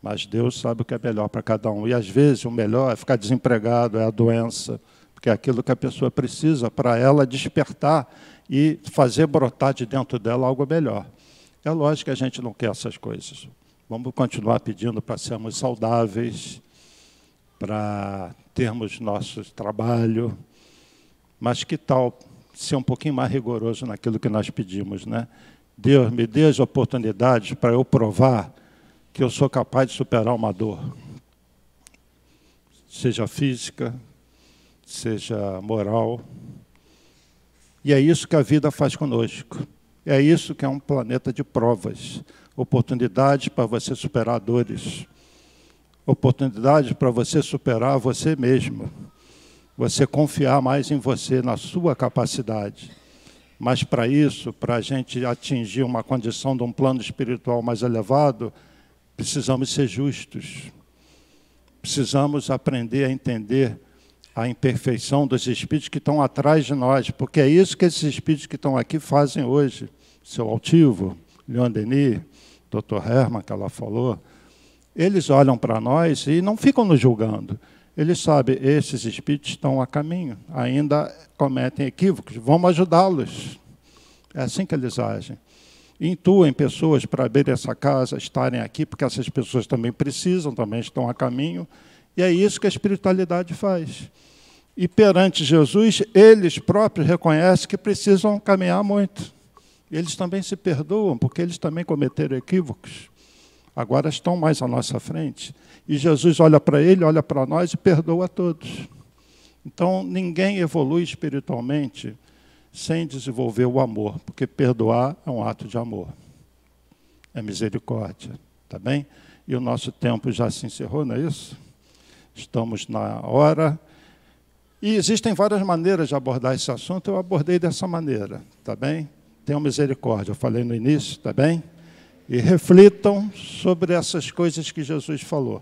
Mas Deus sabe o que é melhor para cada um. E às vezes o melhor é ficar desempregado, é a doença, porque é aquilo que a pessoa precisa para ela despertar e fazer brotar de dentro dela algo melhor. É lógico que a gente não quer essas coisas. Vamos continuar pedindo para sermos saudáveis, para termos nosso trabalho, mas que tal ser um pouquinho mais rigoroso naquilo que nós pedimos, né? Deus, me dê as oportunidades para eu provar que eu sou capaz de superar uma dor, seja física, seja moral. E é isso que a vida faz conosco. É isso que é um planeta de provas. Oportunidades para você superar dores. Oportunidades para você superar você mesmo. Você confiar mais em você, na sua capacidade. Mas para isso, para a gente atingir uma condição de um plano espiritual mais elevado, precisamos ser justos. Precisamos aprender a entender a imperfeição dos espíritos que estão atrás de nós, porque é isso que esses espíritos que estão aqui fazem hoje. Seu Altivo, Leon Denis, Dr. Herman, que ela falou, eles olham para nós e não ficam nos julgando. Eles sabem, esses espíritos estão a caminho, ainda cometem equívocos, vamos ajudá-los. É assim que eles agem. Intuem pessoas para abrir essa casa, estarem aqui, porque essas pessoas também precisam, também estão a caminho, e é isso que a espiritualidade faz. E perante Jesus, eles próprios reconhecem que precisam caminhar muito. Eles também se perdoam, porque eles também cometeram equívocos. Agora estão mais à nossa frente. E Jesus olha para ele, olha para nós e perdoa a todos. Então, ninguém evolui espiritualmente sem desenvolver o amor, porque perdoar é um ato de amor. É misericórdia, tá bem? E o nosso tempo já se encerrou, não é isso? Estamos na hora. E existem várias maneiras de abordar esse assunto, eu abordei dessa maneira, tá bem? Tenham misericórdia, eu falei no início, tá bem? E reflitam sobre essas coisas que Jesus falou,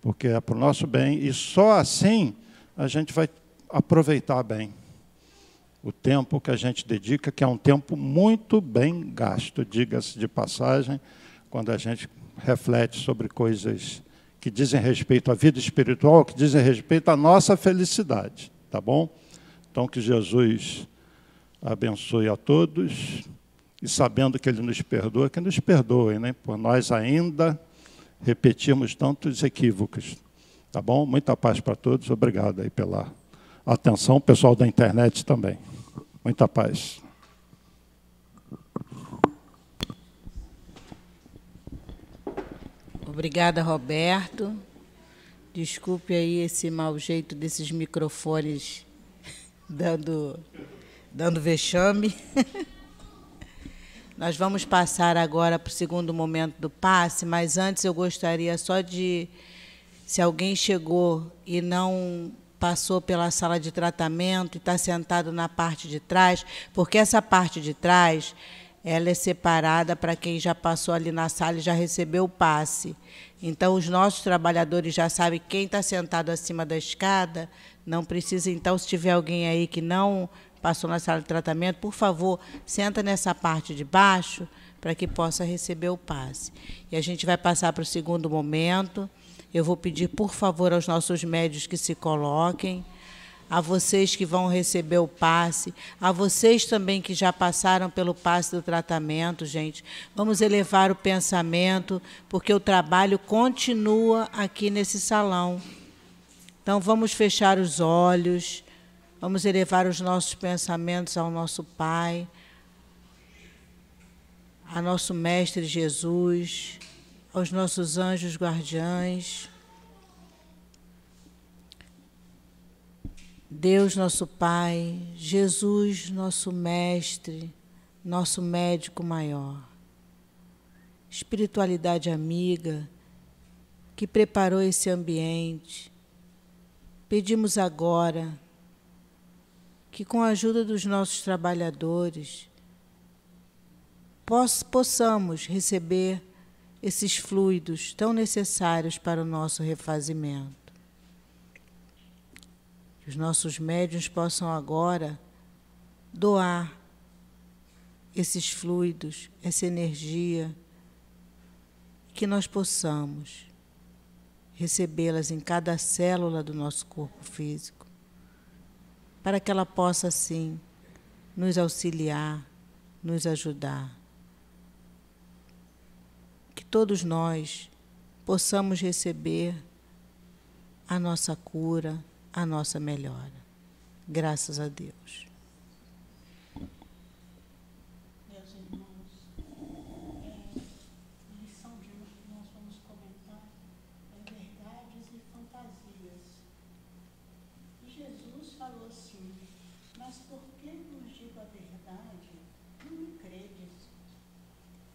porque é para o nosso bem, e só assim a gente vai aproveitar bem o tempo que a gente dedica, que é um tempo muito bem gasto, diga-se de passagem, quando a gente reflete sobre coisas que dizem respeito à vida espiritual, que dizem respeito à nossa felicidade, tá bom? Então, que Jesus abençoe a todos, e sabendo que Ele nos perdoa, que nos perdoe, né? Por nós ainda repetimos tantos equívocos, tá bom? Muita paz para todos, obrigado aí pela atenção, pessoal da internet também. Muita paz. Obrigada, Roberto. Desculpe aí esse mau jeito desses microfones dando vexame. Nós vamos passar agora para o segundo momento do passe, mas antes eu gostaria só de, se alguém chegou e não passou pela sala de tratamento e está sentado na parte de trás, porque essa parte de trás ela é separada para quem já passou ali na sala e já recebeu o passe. Então, os nossos trabalhadores já sabem quem está sentado acima da escada, não precisa, então, se tiver alguém aí que não passou na sala de tratamento, por favor, senta nessa parte de baixo para que possa receber o passe. E a gente vai passar para o segundo momento. Eu vou pedir, por favor, aos nossos médios que se coloquem, a vocês que vão receber o passe, a vocês também que já passaram pelo passe do tratamento, gente. Vamos elevar o pensamento, porque o trabalho continua aqui nesse salão. Então, vamos fechar os olhos, vamos elevar os nossos pensamentos ao nosso Pai, a nosso Mestre Jesus, aos nossos anjos guardiães. Deus, nosso Pai, Jesus, nosso Mestre, nosso médico maior, espiritualidade amiga, que preparou esse ambiente, pedimos agora que, com a ajuda dos nossos trabalhadores, possamos receber esses fluidos tão necessários para o nosso refazimento. Que os nossos médiuns possam agora doar esses fluidos, essa energia, que nós possamos recebê-las em cada célula do nosso corpo físico, para que ela possa, assim, nos auxiliar, nos ajudar. Que todos nós possamos receber a nossa cura, a nossa melhora. Graças a Deus. Meus irmãos, a lição de hoje que nós vamos comentar é verdades e fantasias. E Jesus falou assim: mas por que vos digo a verdade, não me credes?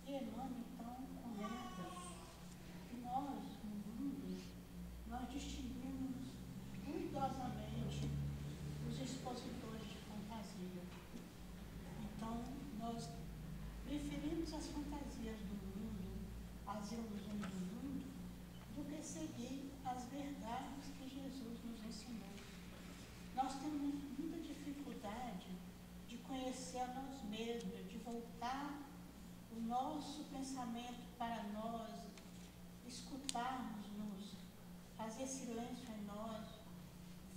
E Emmanuel então comenta que nós, no mundo, nós distinguimos cuidadosamente os expositores de fantasia. Então, nós preferimos as fantasias do mundo, as ilusões do mundo, do que seguir as verdades que Jesus nos ensinou. Nós temos muita dificuldade de conhecer a nós mesmos, de voltar o nosso pensamento para fazer silêncio em nós,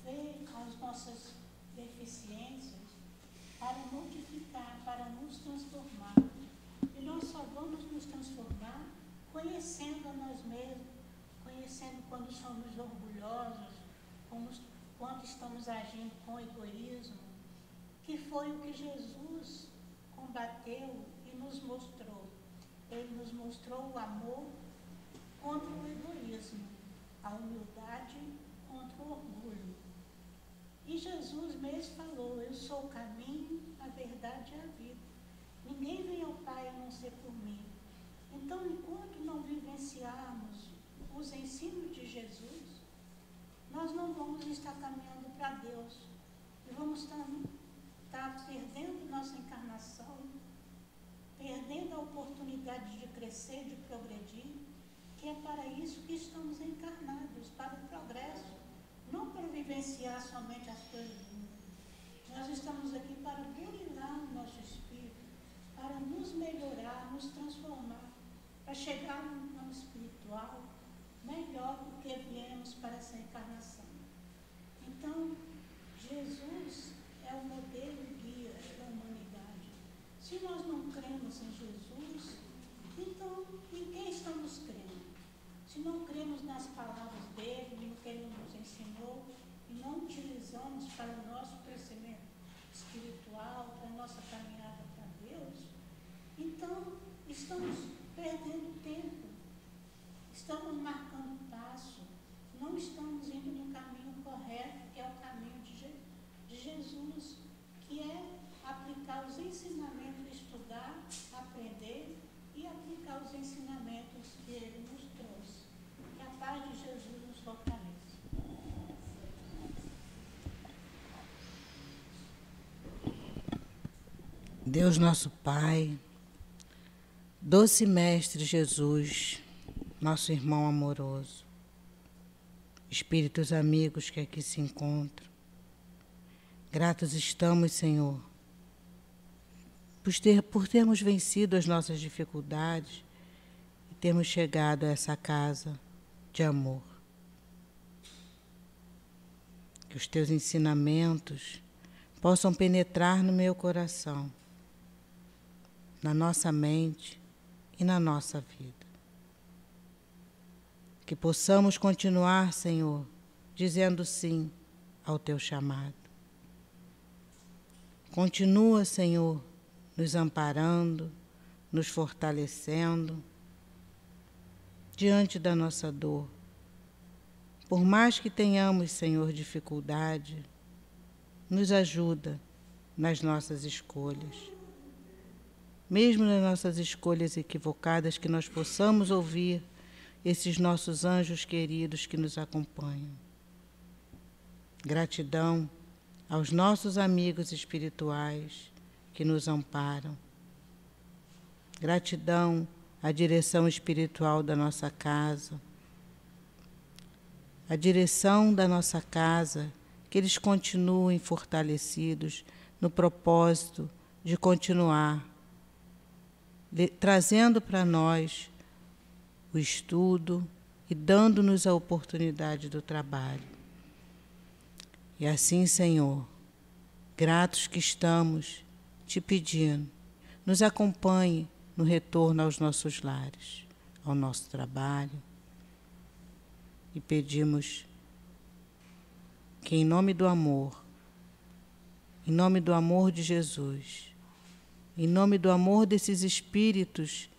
ver as nossas deficiências, para modificar, para nos transformar. E nós só vamos nos transformar conhecendo a nós mesmos, conhecendo quando somos orgulhosos, quando estamos agindo com egoísmo, que foi o que Jesus combateu e nos mostrou. Ele nos mostrou o amor contra o egoísmo, a humildade contra o orgulho. E Jesus mesmo falou: eu sou o caminho, a verdade e a vida. Ninguém vem ao Pai a não ser por mim. Então, enquanto não vivenciarmos os ensinos de Jesus, nós não vamos estar caminhando para Deus. E vamos estar perdendo nossa encarnação, perdendo a oportunidade de crescer, de progredir, que é para isso que estamos encarnados, para o progresso, não para vivenciar somente as coisas do mundo. Nós estamos aqui para burilar o nosso espírito, para nos melhorar, nos transformar, para chegar num plano espiritual melhor do que viemos para essa encarnação. Então, Jesus é o modelo e guia da humanidade. Se nós não cremos em Jesus, então em quem estamos crendo? Se não cremos nas palavras dele, no que ele nos ensinou, e não utilizamos para o nosso crescimento espiritual, para a nossa caminhada para Deus, então estamos perdendo tempo, estamos marcando passo, não estamos indo no caminho correto, que é o caminho de Jesus, que é aplicar os ensinamentos, estudar, aprender e aplicar os ensinamentos que ele nos trouxe. Que a paz de Jesus nos fortaleça. Deus nosso Pai, doce Mestre Jesus, nosso irmão amoroso, espíritos amigos que aqui se encontram, gratos estamos, Senhor, por termos vencido as nossas dificuldades e termos chegado a essa casa de amor. Que os teus ensinamentos possam penetrar no meu coração, na nossa mente e na nossa vida. Que possamos continuar, Senhor, dizendo sim ao teu chamado. Continua, Senhor, nos amparando, nos fortalecendo diante da nossa dor. Por mais que tenhamos, Senhor, dificuldade, nos ajuda nas nossas escolhas. Mesmo nas nossas escolhas equivocadas, que nós possamos ouvir esses nossos anjos queridos que nos acompanham. Gratidão aos nossos amigos espirituais que nos amparam. Gratidão à direção espiritual da nossa casa. A direção da nossa casa, que eles continuem fortalecidos no propósito de continuar trazendo para nós o estudo e dando-nos a oportunidade do trabalho. E assim, Senhor, gratos que estamos, te pedindo, nos acompanhe no retorno aos nossos lares, ao nosso trabalho. E pedimos que, em nome do amor de Jesus, em nome do amor desses espíritos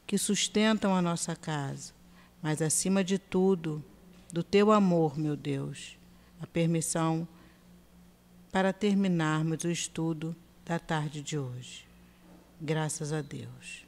que sustentam a nossa casa, mas, acima de tudo, do teu amor, meu Deus, a permissão para terminarmos o estudo da tarde de hoje. Graças a Deus.